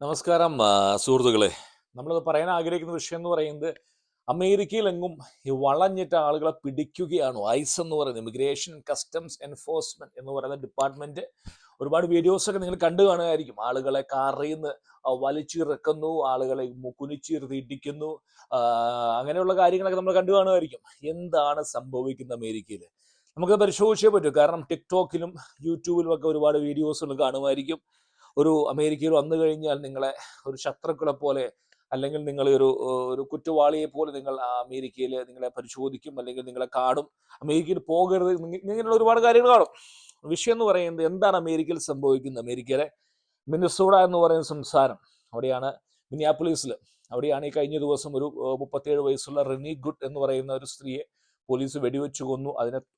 നമസ്കാരം സുഹൃത്തുക്കളെ. നമ്മൾ പറയാൻ ആഗ്രഹിക്കുന്ന വിഷയം എന്ന് പറയുന്നത് അമേരിക്കയിലെങ്ങും ഈ വളഞ്ഞിട്ട ആളുകളെ പിടിക്കുകയാണ് ഐസ് എന്ന് പറയുന്നത്, ഇമിഗ്രേഷൻ കസ്റ്റംസ് എൻഫോഴ്സ്മെന്റ് എന്ന് പറയുന്ന ഡിപ്പാർട്ട്മെന്റ്. ഒരുപാട് വീഡിയോസൊക്കെ നിങ്ങൾ കണ്ടു കാണുകയായിരിക്കും. ആളുകളെ കാറിൽ നിന്ന് വലിച്ചിറക്കുന്നു, ആളുകളെ കുനിച്ചിരുത്തി ഇടിക്കുന്നു, അങ്ങനെയുള്ള കാര്യങ്ങളൊക്കെ നമ്മൾ കണ്ടു കാണുമായിരിക്കും. എന്താണ് സംഭവിക്കുന്നത് അമേരിക്കയിൽ? നമുക്ക് പരിശോധിച്ചേ പറ്റൂ. കാരണം ടിക്ടോക്കിലും യൂട്യൂബിലും ഒക്കെ ഒരുപാട് വീഡിയോസുകൾ കാണുമായിരിക്കും. ഒരു അമേരിക്കയിൽ വന്നു കഴിഞ്ഞാൽ നിങ്ങളെ ഒരു ശത്രുക്കളെ പോലെ, അല്ലെങ്കിൽ നിങ്ങൾ ഒരു കുറ്റവാളിയെ പോലെ നിങ്ങൾ അമേരിക്കയിൽ നിങ്ങളെ പരിശോധിക്കും, അല്ലെങ്കിൽ നിങ്ങളെ കാണും. അമേരിക്കയിൽ പോകരുത്, ഇങ്ങനെയുള്ള ഒരുപാട് കാര്യങ്ങൾ കാണും. വിഷയം എന്ന് പറയുന്നത് എന്താണ് അമേരിക്കയിൽ സംഭവിക്കുന്നത്? അമേരിക്കയിലെ മിനസോഡ എന്ന് പറയുന്ന സംസ്ഥാനം, അവിടെയാണ് മിനിയാപോളിസിൽ, അവിടെയാണ് ഈ കഴിഞ്ഞ ദിവസം ഒരു 37 വയസ്സുള്ള റെനി ഗുഡ് എന്ന് പറയുന്ന ഒരു സ്ത്രീയെ പോലീസ് വെടിവെച്ച് കൊന്നു.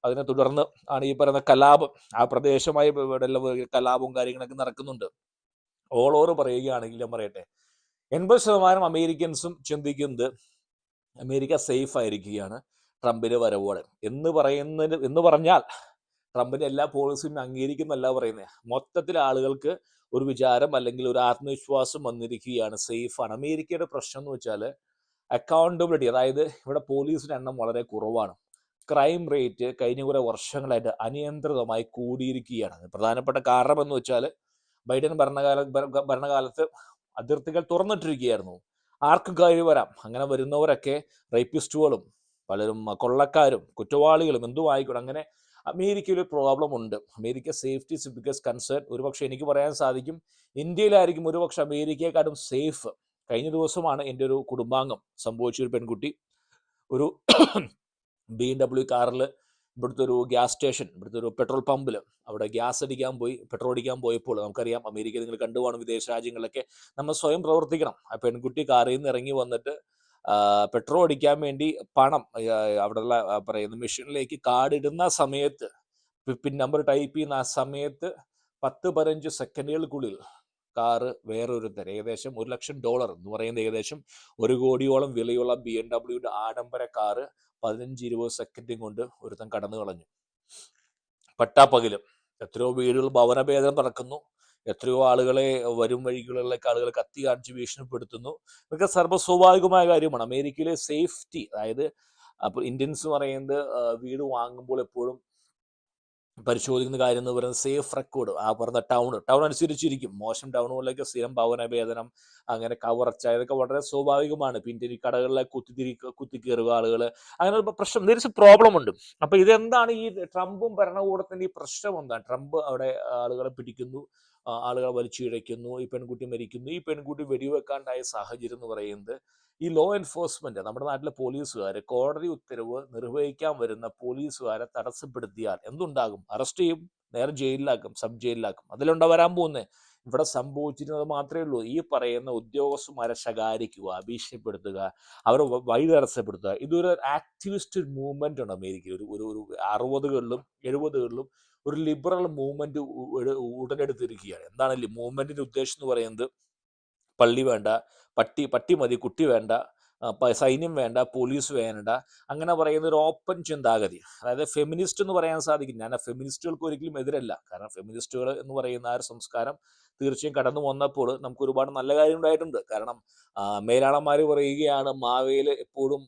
അതിനെ തുടർന്ന് ആണ് ഈ പറയുന്ന കലാപം, ആ പ്രദേശമായി കലാപവും കാര്യങ്ങളൊക്കെ നടക്കുന്നുണ്ട്. ഓൾ ഓവർ പറയുകയാണെങ്കിൽ ഞാൻ പറയട്ടെ, 80% അമേരിക്കൻസും ചിന്തിക്കുന്നത് അമേരിക്ക സേഫ് ആയിരിക്കുകയാണ് ട്രംപിന് വരവോടെ എന്ന് പറഞ്ഞാൽ ട്രംപിന്റെ എല്ലാ പോളിസിയും അംഗീകരിക്കുന്നല്ല പറയുന്നത്. മൊത്തത്തിൽ ആളുകൾക്ക് ഒരു വിചാരം അല്ലെങ്കിൽ ഒരു ആത്മവിശ്വാസം വന്നിരിക്കുകയാണ്, സേഫാണ്. അമേരിക്കയുടെ പ്രശ്നം എന്ന് വെച്ചാൽ അക്കൗണ്ടബിലിറ്റി, അതായത് ഇവിടെ പോലീസിന്റെ എണ്ണം വളരെ കുറവാണ്. ക്രൈം റേറ്റ് കഴിഞ്ഞ കുറേ വർഷങ്ങളായിട്ട് അനിയന്ത്രിതമായി കൂടിയിരിക്കുകയാണ്. പ്രധാനപ്പെട്ട കാരണം എന്ന് വെച്ചാൽ ബൈഡൻ ഭരണകാലത്ത് അതിർത്തികൾ തുറന്നിട്ടിരിക്കുകയായിരുന്നു. ആർക്കും കയറി വരാം. അങ്ങനെ വരുന്നവരൊക്കെ റേപ്പിസ്റ്റുകളും പലരും കൊള്ളക്കാരും കുറ്റവാളികളും എന്തും ആയിക്കോട്ടെ. അങ്ങനെ അമേരിക്കയിൽ ഒരു പ്രോബ്ലം ഉണ്ട്. America safety is biggest concern. ഒരുപക്ഷെ എനിക്ക് പറയാൻ സാധിക്കും ഇന്ത്യയിലായിരിക്കും ഒരുപക്ഷെ അമേരിക്കയെക്കാട്ടും സേഫ്. കഴിഞ്ഞ ദിവസമാണ് എൻ്റെ ഒരു കുടുംബാംഗം സംഭവിച്ചൊരു പെൺകുട്ടി ഒരു BMW കാറിൽ ഇവിടുത്തെ ഒരു ഗ്യാസ് സ്റ്റേഷൻ, ഇവിടുത്തെ ഒരു പെട്രോൾ പമ്പിൽ അവിടെ പെട്രോൾ അടിക്കാൻ പോയപ്പോൾ, നമുക്കറിയാം അമേരിക്ക നിങ്ങൾ കണ്ടുപോകണം, വിദേശ രാജ്യങ്ങളിലൊക്കെ നമ്മൾ സ്വയം പ്രവർത്തിക്കണം. ആ പെൺകുട്ടി കാറിൽ നിന്ന് ഇറങ്ങി വന്നിട്ട് പെട്രോൾ അടിക്കാൻ വേണ്ടി പണം അവിടെയുള്ള പറയുന്ന മെഷീനിലേക്ക് കാർഡ് ഇടുന്ന സമയത്ത്, പിൻ നമ്പർ ടൈപ്പ് ചെയ്യുന്ന ആ സമയത്ത് 10-15 സെക്കൻഡുകൾക്കുള്ളിൽ കാറ് വേറൊരുത്തർ ഏകദേശം $1,00,000 എന്ന് പറയുന്നത് ഏകദേശം 1 കോടിയോളം വിലയുള്ള BMW ആഡംബര കാറ് 15-20 സെക്കൻഡും കൊണ്ട് ഒരുത്തൻ കടന്നു കളഞ്ഞു. പട്ടാപ്പകലും എത്രയോ വീടുകൾ ഭവനഭേദനം നടക്കുന്നു, എത്രയോ ആളുകളെ വരും വഴികളിലേക്ക് ആളുകൾ കത്തി കാണിച്ച് ഭീഷണിപ്പെടുത്തുന്നു. ഇതൊക്കെ സർവ്വസ്വാഭാവികമായ കാര്യമാണ്. അമേരിക്കയിലെ സേഫ്റ്റി, അതായത് അപ്പോൾ ഇന്ത്യൻസ് പറയുന്നത് വീട് വാങ്ങുമ്പോൾ എപ്പോഴും പരിശോധിക്കുന്ന കാര്യം എന്ന് പറയുന്നത് സേഫ് റെക്കോർഡ്. ആ പറഞ്ഞ ടൗൺ അനുസരിച്ചിരിക്കും. മോശം ടൗണുകളിലേക്ക് സ്ഥിരം ഭവനഭേദനം, അങ്ങനെ കവർച്ച, ഇതൊക്കെ വളരെ സ്വാഭാവികമാണ്. പിന്നെ ഈ കടകളിലെ കുത്തിക്കയറുക ആളുകൾ, അങ്ങനെ ഒരു പ്രശ്നം, തിരിച്ച് പ്രോബ്ലം ഉണ്ട്. അപ്പൊ ഇതെന്താണ് ഈ ട്രംപും ഭരണകൂടത്തിന്റെ ഈ പ്രശ്നം എന്താണ്? ട്രംപ് അവിടെ ആളുകളെ പിടിക്കുന്നു, ആളുകളെ വലിച്ചിഴയ്ക്കുന്നു, ഈ പെൺകുട്ടി മരിക്കുന്നു. ഈ പെൺകുട്ടി വെടിവെക്കാണ്ടായ സാഹചര്യം എന്ന് പറയുന്നത് ഈ ലോ എൻഫോഴ്സ്മെന്റ്, നമ്മുടെ നാട്ടിലെ പോലീസുകാർ കോടതി ഉത്തരവ് നിർവഹിക്കാൻ വരുന്ന പോലീസുകാരെ തടസ്സപ്പെടുത്തിയാൽ എന്തുണ്ടാകും? അറസ്റ്റ് ചെയ്യും, നേരെ ജയിലിലാക്കും, സബ് ജയിലിലാക്കും. അതിലുണ്ടോ വരാൻ പോകുന്നത്? ഇവിടെ സംഭവിച്ചിരുന്നത് മാത്രമേ ഉള്ളൂ. ഈ പറയുന്ന ഉദ്യോഗസ്ഥന്മാരെ ശകാരിക്കുക, ഭീഷണിപ്പെടുത്തുക, അവരെ വഴി തടസ്സപ്പെടുത്തുക. ഇതൊരു ആക്ടിവിസ്റ്റ് മൂവ്മെന്റ് ഉണ്ട് അമേരിക്കയിൽ. ഒരു 60കളിലും 70കളിലും ഒരു ലിബറൽ മൂവ്മെന്റ് ഉടലെടുത്തിരിക്കുകയാണ്. എന്താണ് മൂവ്മെന്റിന്റെ ഉദ്ദേശം എന്ന് പറയുന്നത്? പള്ളി വേണ്ട, പട്ടി മതി, കുട്ടി വേണ്ട, സൈന്യം വേണ്ട, പോലീസ് വേണ്ട, അങ്ങനെ പറയുന്ന ഒരു ഓപ്പൺ ചിന്താഗതി. അതായത് ഫെമിനിസ്റ്റ് എന്ന് പറയാൻ സാധിക്കും. ഞാൻ ഫെമിനിസ്റ്റുകൾക്ക് ഒരിക്കലും എതിരല്ല. കാരണം ഫെമിനിസ്റ്റുകൾ എന്ന് പറയുന്ന ആ ഒരു സംസ്കാരം തീർച്ചയായും കടന്നു വന്നപ്പോൾ നമുക്ക് ഒരുപാട് നല്ല കാര്യം ഉണ്ടായിട്ടുണ്ട്. കാരണം മേലാളന്മാർ പറയുകയാണ് മാവേല് എപ്പോഴും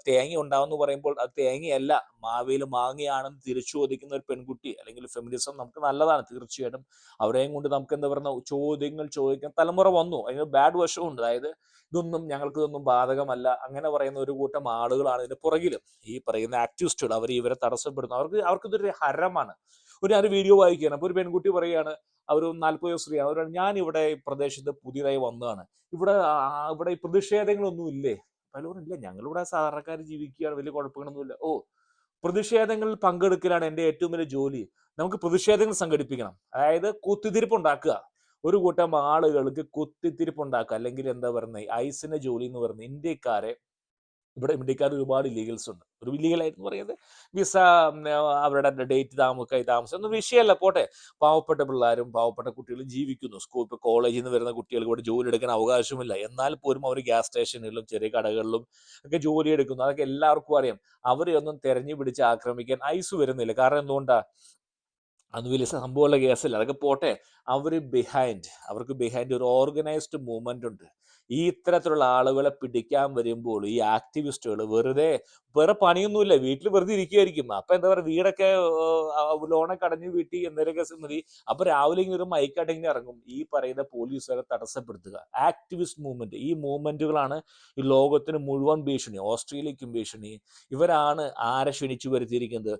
തേങ്ങ ഉണ്ടാവുമെന്ന് പറയുമ്പോൾ അത് തേങ്ങയല്ല, മാവേല് മാങ്ങയാണെന്ന് തിരിച്ചു ചോദിക്കുന്ന ഒരു പെൺകുട്ടി അല്ലെങ്കിൽ ഫെമിനിസം നമുക്ക് നല്ലതാണ്. തീർച്ചയായിട്ടും അവരെയും കൊണ്ട് നമുക്ക് എന്താ പറയുക ചോദ്യങ്ങൾ ചോദിക്കാൻ തലമുറ വന്നു. അതിന് ബാഡ് വശവും ഉണ്ട്. അതായത് ഞങ്ങൾക്കിതൊന്നും ബാധകമല്ല, അങ്ങനെ പറയുന്ന ഒരു കൂട്ടം ആളുകളാണ് ഇതിന്റെ പുറകിലും. ഈ പറയുന്ന ആക്ടിവിസ്റ്റുകൾ ഇവരെ തടസ്സപ്പെടുന്നു. അവർക്കിതൊരു ഹരമാണ്. ഞാനൊരു വീഡിയോ വായിക്കുകയാണ്. അപ്പോൾ ഒരു പെൺകുട്ടി പറയുകയാണ്, അവർ 40 സ്ത്രീയാണ്. അവരാണ്, ഞാൻ ഇവിടെ പ്രദേശത്ത് പുതിയതായി വന്നതാണ്, ഇവിടെ ഈ പ്രതിഷേധങ്ങളൊന്നും ഇല്ലേ? പലരും ഇല്ല, ഞങ്ങളിവിടെ സാധാരണക്കാർ ജീവിക്കുകയാണ്, വലിയ കുഴപ്പങ്ങളൊന്നുമില്ല. പ്രതിഷേധങ്ങളിൽ പങ്കെടുക്കലാണ് എൻ്റെ ഏറ്റവും വലിയ ജോലി. നമുക്ക് പ്രതിഷേധങ്ങൾ സംഘടിപ്പിക്കണം, അതായത് കുത്തിത്തിരിപ്പുണ്ടാക്കുക. ഒരു കൂട്ടം ആളുകൾക്ക് കുത്തിത്തിരിപ്പുണ്ടാക്കുക, അല്ലെങ്കിൽ എന്താ പറയുന്നത് ഐസിന്റെ ജോലി എന്ന് പറയുന്നത് ഇന്ത്യക്കാർ ഒരുപാട് ഇല്ലീഗൽസ് ഉണ്ട്. ഒരു ഇല്ലീഗലായിട്ട് പറയുന്നത് വിസ, അവരുടെ ഡേറ്റ് താമസം ഒന്നും വിഷയമല്ല, പോട്ടെ. പാവപ്പെട്ട പിള്ളേരും പാവപ്പെട്ട കുട്ടികളും ജീവിക്കുന്നു. ഇപ്പോൾ കോളേജിൽ നിന്ന് വരുന്ന കുട്ടികൾക്ക് ഇവിടെ ജോലി എടുക്കാൻ അവകാശമില്ല. എന്നാൽ പോലും അവർ ഗ്യാസ് സ്റ്റേഷനുകളിലും ചെറിയ കടകളിലും ഒക്കെ ജോലി എടുക്കുന്നു. അതൊക്കെ എല്ലാവർക്കും അറിയാം. അവരെ ഒന്നും തെരഞ്ഞു പിടിച്ച് ആക്രമിക്കാൻ ഐസ് വരുന്നില്ല. കാരണം എന്തുകൊണ്ടാണ്? അത് വലിയ സംഭവമുള്ള കേസല്ല. അതൊക്കെ പോട്ടെ. അവർക്ക് ബിഹൈൻഡ് ഒരു ഓർഗനൈസ്ഡ് മൂവ്മെന്റ് ഉണ്ട്. ഈ ഇത്തരത്തിലുള്ള ആളുകളെ പിടിക്കാൻ വരുമ്പോൾ ഈ ആക്ടിവിസ്റ്റുകൾ വേറെ പണിയൊന്നുമില്ല, വീട്ടിൽ വെറുതെ ഇരിക്കുകയായിരിക്കും. അപ്പൊ എന്താ പറയുക, വീടൊക്കെ ലോണൊക്കെ അടഞ്ഞ് വീട്ടിൽ എന്തെങ്കിലുമൊക്കെ മതി. അപ്പൊ രാവിലെ ഇങ്ങനെ ഒരു മൈക്കടങ്ങി ഇറങ്ങും ഈ പറയുന്ന പോലീസുകാരെ തടസ്സപ്പെടുത്തുക. ആക്ടിവിസ്റ്റ് മൂവ്മെന്റ്, ഈ മൂവ്മെന്റുകളാണ് ഈ ലോകത്തിന് മുഴുവൻ ഭീഷണി, ഓസ്ട്രേലിയക്കും ഭീഷണി. ഇവരാണ് ആരെ ക്ഷണിച്ചു വരുത്തിയിരിക്കുന്നത്?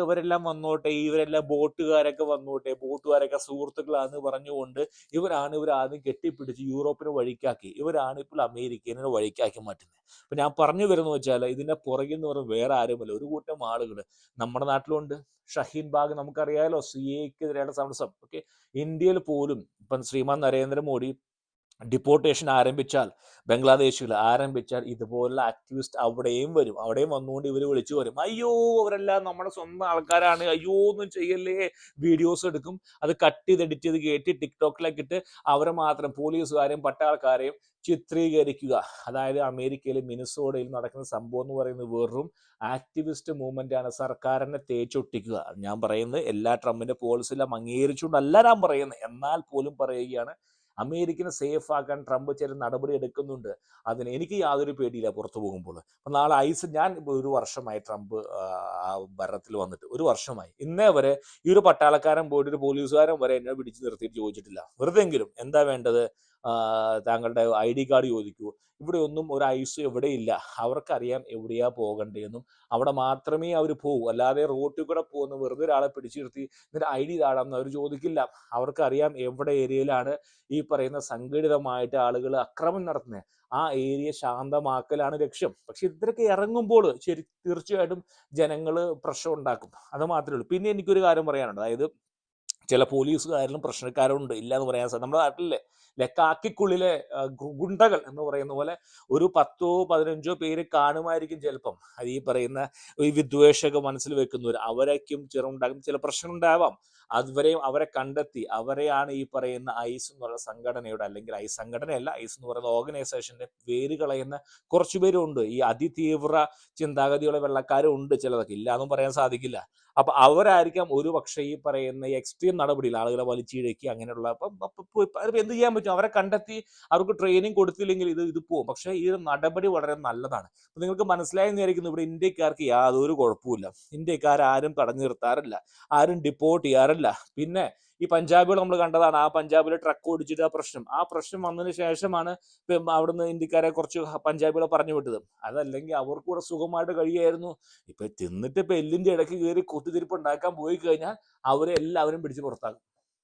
ഇവരെല്ലാം വന്നോട്ടെ, ഇവരെല്ലാം ബോട്ടുകാരൊക്കെ വന്നോട്ടെ, ബോട്ടുകാരൊക്കെ സുഹൃത്തുക്കളാന്ന് പറഞ്ഞുകൊണ്ട് ഇവർ ആദ്യം കെട്ടിപ്പിടിച്ച് യൂറോപ്പിന് വഴിക്കാക്കി. ഇവരാണ് ഇപ്പോൾ അമേരിക്കനെ വഴിക്കാക്കി മാറ്റുന്നത്. അപ്പൊ ഞാൻ പറഞ്ഞു വരുന്നത് വെച്ചാൽ ഇതിന്റെ പുറകിൽ എന്ന് പറയുന്നത് വേറെ ആരുമല്ല, ഒരു കൂട്ടം ആളുകൾ നമ്മുടെ നാട്ടിലുണ്ട്. ഷഹീൻ ബാഗ് നമുക്കറിയാലോ, CAക്കെതിരെയുള്ള സമരം. ഓക്കെ, ഇന്ത്യയിൽ പോലും ഇപ്പം ശ്രീമാൻ നരേന്ദ്രമോദി ഡിപ്പോർട്ടേഷൻ ആരംഭിച്ചാൽ, ബംഗ്ലാദേശിൽ ആരംഭിച്ചാൽ ഇതുപോലുള്ള ആക്ടിവിസ്റ്റ് അവിടെയും വരും. അവിടെയും വന്നുകൊണ്ട് ഇവർ വിളിച്ചു വരും, അയ്യോ അവരെല്ലാം നമ്മുടെ സ്വന്തം ആൾക്കാരാണ്, അയ്യോ ഒന്നും ചെയ്യല്ലേ, വീഡിയോസ് എടുക്കും. അത് കട്ട് ചെയ്ത് എഡിറ്റ് ചെയ്ത് കയറ്റി ടിക്ടോക്കിലേക്ക് ഇട്ട് അവരെ മാത്രം പോലീസുകാരെയും പട്ടാളക്കാരെയും ചിത്രീകരിക്കുക. അതായത് അമേരിക്കയിൽ മിനിസോഡയിൽ നടക്കുന്ന സംഭവം എന്ന് പറയുന്നത് വെറും ആക്ടിവിസ്റ്റ് മൂവ്മെന്റ് ആണ്, സർക്കാരിനെ തേച്ചൊട്ടിക്കുക. ഞാൻ പറയുന്നത് എല്ലാ ട്രംപിന്റെ പോളിസിയെല്ലാം അംഗീകരിച്ചുകൊണ്ടല്ല ഞാൻ പറയുന്നത്, എന്നാൽ പോലും പറയുകയാണ് അമേരിക്കനെ സേഫ് ആക്കാൻ ട്രംപ് ചില നടപടി എടുക്കുന്നുണ്ട്. അതിന് എനിക്ക് യാതൊരു പേടിയില്ല പുറത്തു പോകുമ്പോൾ. അപ്പം നാളെ ഞാൻ ഒരു വർഷമായി ട്രംപ് ഭരണത്തിൽ വന്നിട്ട്, ഒരു വർഷമായി. ഇന്നേ വരെ ഈ ഒരു പട്ടാളക്കാരൻ പോയിട്ട് ഒരു പോലീസുകാരൻ വരെ എന്നെ പിടിച്ച് നിർത്തിയിട്ട് ചോദിച്ചിട്ടില്ല. വെറുതെങ്കിലും എന്താ വേണ്ടത്, താങ്കളുടെ ID കാർഡ് ചോദിക്കൂ. ഇവിടെ ഒന്നും ഒരു ഐസ് എവിടെയില്ല. അവർക്കറിയാം എവിടെയാ പോകണ്ടതെന്നും അവിടെ മാത്രമേ അവർ പോകൂ. അല്ലാതെ റോട്ടിൽ കൂടെ പോകുന്ന വെറുതെ ഒരാളെ പിടിച്ചു നിർത്തി എന്നിട്ട് ID താടാമെന്ന് അവർ ചോദിക്കില്ല. അവർക്കറിയാം എവിടെ ഏരിയയിലാണ് ഈ പറയുന്ന സംഘടിതമായിട്ട് ആളുകൾ അക്രമം നടത്തുന്നത്. ആ ഏരിയ ശാന്തമാക്കലാണ് ലക്ഷ്യം. പക്ഷെ ഇത്രയൊക്കെ ഇറങ്ങുമ്പോൾ തീർച്ചയായിട്ടും ജനങ്ങൾ പ്രശ്നം ഉണ്ടാക്കും. അത് മാത്രമേ ഉള്ളൂ. പിന്നെ എനിക്കൊരു കാര്യം പറയാനുണ്ട്. അതായത് ചില പോലീസുകാരിലും പ്രശ്നക്കാരുണ്ട്, ഇല്ല എന്ന് പറയാൻ സാധിക്കും. നമ്മുടെ നാട്ടിലെ കാക്കിക്കുള്ളിലെ ഗുണ്ടകൾ എന്ന് പറയുന്ന പോലെ ഒരു 10-15 പേര് കാണുമായിരിക്കും ചിലപ്പം. അത് ഈ പറയുന്ന ഈ വിദ്വേഷക മനസ്സിൽ വെക്കുന്നവർ, അവരേക്കും ചെറുണ്ടാകും ചില പ്രശ്നം ഉണ്ടാവാം. അവരെ കണ്ടെത്തി അവരെയാണ് ഈ പറയുന്ന ഐസ് എന്നുള്ള സംഘടനയുടെ, അല്ലെങ്കിൽ ഐസ് സംഘടനയല്ല, ഐസ് എന്ന് പറയുന്ന ഓർഗനൈസേഷന്റെ വേര് കളയുന്ന കുറച്ചു പേരുണ്ട്. ഈ അതിതീവ്ര ചിന്താഗതിയുള്ള വെള്ളക്കാരും ഉണ്ട്, ചിലതൊക്കെ ഇല്ല എന്നും പറയാൻ സാധിക്കില്ല. അപ്പൊ അവരായിരിക്കാം ഒരു പക്ഷേ ഈ പറയുന്ന എക്സ്ട്രീം നടപടിയിൽ ആളുകളെ വലിച്ചിഴക്കി അങ്ങനെയുള്ള. അപ്പം എന്ത് ചെയ്യാൻ പറ്റും? അവരെ കണ്ടെത്തി അവർക്ക് ട്രെയിനിങ് കൊടുത്തില്ലെങ്കിൽ ഇത് പോകും. പക്ഷേ ഈ ഒരു നടപടി വളരെ നല്ലതാണ്. നിങ്ങൾക്ക് മനസ്സിലായെന്ന് വിചാരിക്കുന്നു, ഇവിടെ ഇന്ത്യക്കാർക്ക് യാതൊരു കുഴപ്പമില്ല. ഇന്ത്യക്കാരും തടഞ്ഞു നിർത്താറില്ല, ആരും ഡിപ്പോർട്ട് ചെയ്യാറില്ല. പിന്നെ ഈ പഞ്ചാബികൾ നമ്മൾ കണ്ടതാണ്, ആ പഞ്ചാബിലെ ട്രക്ക് ഓടിച്ചിട്ട് ആ പ്രശ്നം വന്നതിന് ശേഷമാണ് അവിടുന്ന് ഇന്ത്യക്കാരെ കുറച്ച് പഞ്ചാബികളെ പറഞ്ഞു വിട്ടത്. അതല്ലെങ്കിൽ അവർക്ക് കൂടെ സുഖമായിട്ട് കഴിയായിരുന്നു. ഇപ്പൊ തിന്നിട്ട് ഇപ്പൊ എല്ലിന്റെ ഇടയ്ക്ക് കയറി കുത്തിത്തിരിപ്പ് ഉണ്ടാക്കാൻ പോയി കഴിഞ്ഞാൽ അവരെ എല്ലാവരും പിടിച്ച് പുറത്താക്കും.